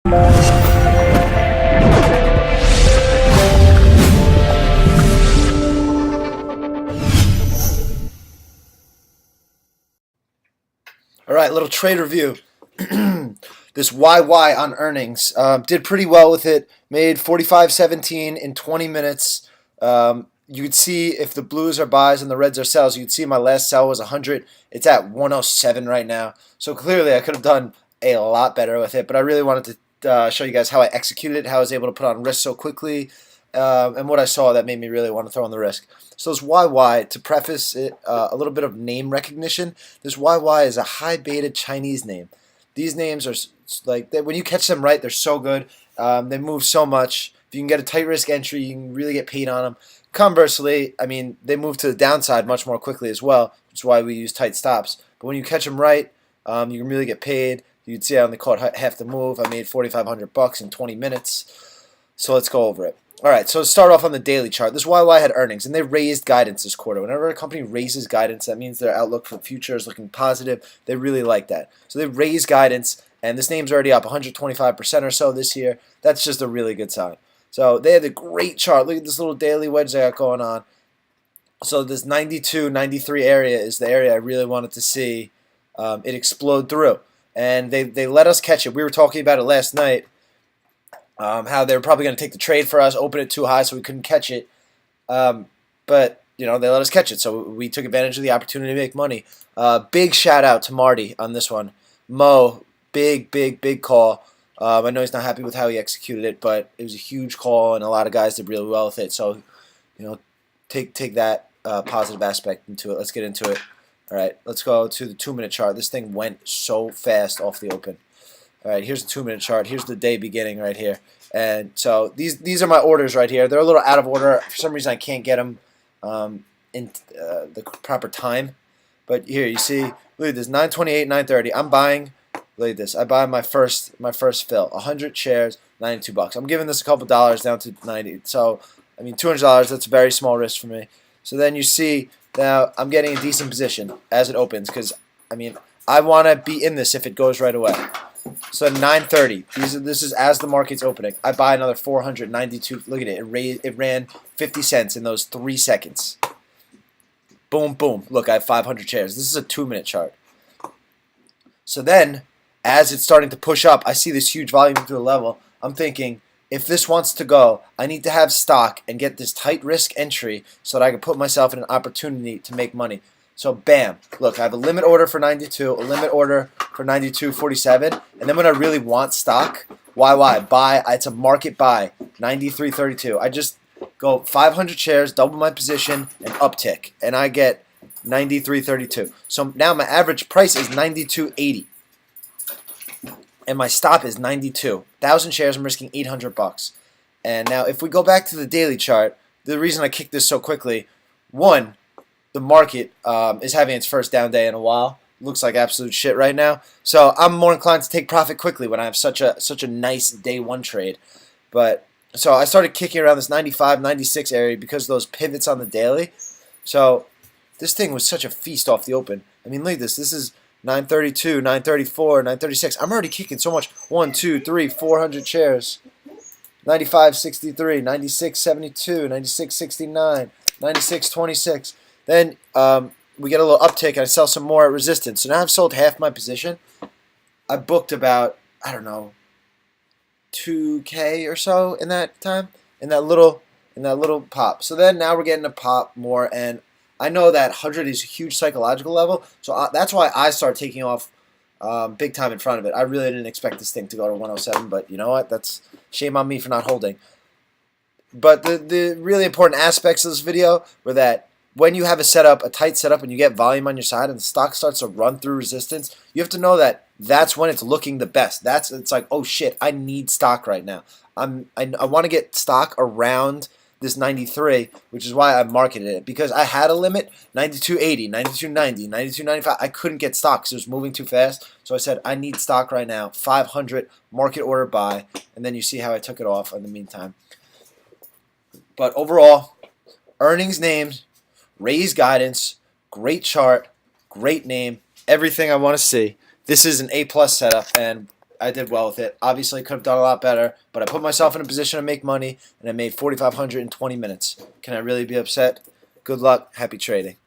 All right, little trade review. This YY on earnings did pretty well with it. Made 45.17 in 20 minutes. You could see if the blues are buys and the reds are sells. You could see my last sell was 100. It's at 107 right now. So clearly I could have done a lot better with it. But I really wanted to show you guys how I executed it, how I was able to put on risk so quickly, and what I saw that made me really want to throw on the risk. So this YY, to preface it, a little bit of name recognition. This YY is a high beta Chinese name. These names are like, when you catch them right, they're so good. They move so much. If you can get a tight risk entry, you can really get paid on them. Conversely, I mean, they move to the downside much more quickly as well, which is why we use tight stops. But when you catch them right, you can really get paid. You can see I only caught half the move. I made 4,500 bucks in 20 minutes. So let's go over it. All right, so let's start off on the daily chart. This YY had earnings, and they raised guidance this quarter. Whenever a company raises guidance, that means their outlook for the future is looking positive. They really like that. So they raised guidance, and this name's already up 125% or so this year. That's just a really good sign. So they had a great chart. Look at this little daily wedge they got going on. So this 92, 93 area is the area I really wanted to see it explode through. And they let us catch it. We were talking about it last night. How they were probably going to take the trade for us, open it too high so we couldn't catch it. But, you know, they let us catch it, so we took advantage of the opportunity to make money. Big shout out to Marty on this one. Mo, big call. I know he's not happy with how he executed it, but it was a huge call, and a lot of guys did really well with it. So, you know, take that positive aspect into it. Let's get into it. All right, let's go to the 2-minute chart. This thing went so fast off the open. All right, here's the 2-minute chart. Here's the day beginning right here. And so these are my orders right here. They're a little out of order. For some reason, I can't get them in the proper time. But here, you see, look at this, 928, 930. I'm buying, look at this. I buy my first fill, 100 shares, 92 bucks. I'm giving this a couple dollars down to 90. So, I mean, $200, that's a very small risk for me. So then you see, now I'm getting a decent position as it opens because, I mean, I want to be in this if it goes right away. So 930. This is as the market's opening. I buy another 492. Look at it. It ran 50 cents in those 3 seconds. Boom, boom. Look, I have 500 shares. This is a 2-minute chart. So then, as it's starting to push up, I see this huge volume through the level. I'm thinking, if this wants to go, I need to have stock and get this tight risk entry so that I can put myself in an opportunity to make money. So bam, look, I have a limit order for 92, a limit order for 92.47, and then when I really want stock, buy, it's a market buy, 93.32. I just go 500 shares, double my position, and uptick, and I get 93.32. So now my average price is 92.80, and my stop is 92. 1,000 shares, I'm risking 800 bucks. And now if we go back to the daily chart, the reason I kicked this so quickly, one, the market is having its first down day in a while. Looks like absolute shit right now. So I'm more inclined to take profit quickly when I have such a nice day one trade. But so I started kicking around this 95, 96 area because of those pivots on the daily. So this thing was such a feast off the open. I mean, look at this. This is 932, 934, 936. I'm already kicking so much. 1, 2, 3, 400 shares. 95.63, 96.72, 96.69, 96.26. Then we get a little uptick, and I sell some more at resistance. So now I've sold half my position. I booked about, I don't know, 2K or so in that time, in that little pop. So then now we're getting a pop more, and I know that 100 is a huge psychological level. So that's why I start taking off big time in front of it. I really didn't expect this thing to go to 107, but you know what? That's shame on me for not holding. But the really important aspects of this video were that when you have a tight setup, and you get volume on your side and the stock starts to run through resistance, you have to know that that's when it's looking the best. It's like, oh shit, I need stock right now. I want to get stock around this 93, which is why I marketed it, because I had a limit, 92.80, 92.90, 92.95. I couldn't get stock because it was moving too fast. So I said, I need stock right now, 500, market order buy, and then you see how I took it off in the meantime. But overall, earnings names, raise guidance, great chart, great name, everything I want to see. This is an A+ setup, and I did well with it. Obviously, could have done a lot better, but I put myself in a position to make money, and I made 4,500 in 20 minutes. Can I really be upset? Good luck. Happy trading.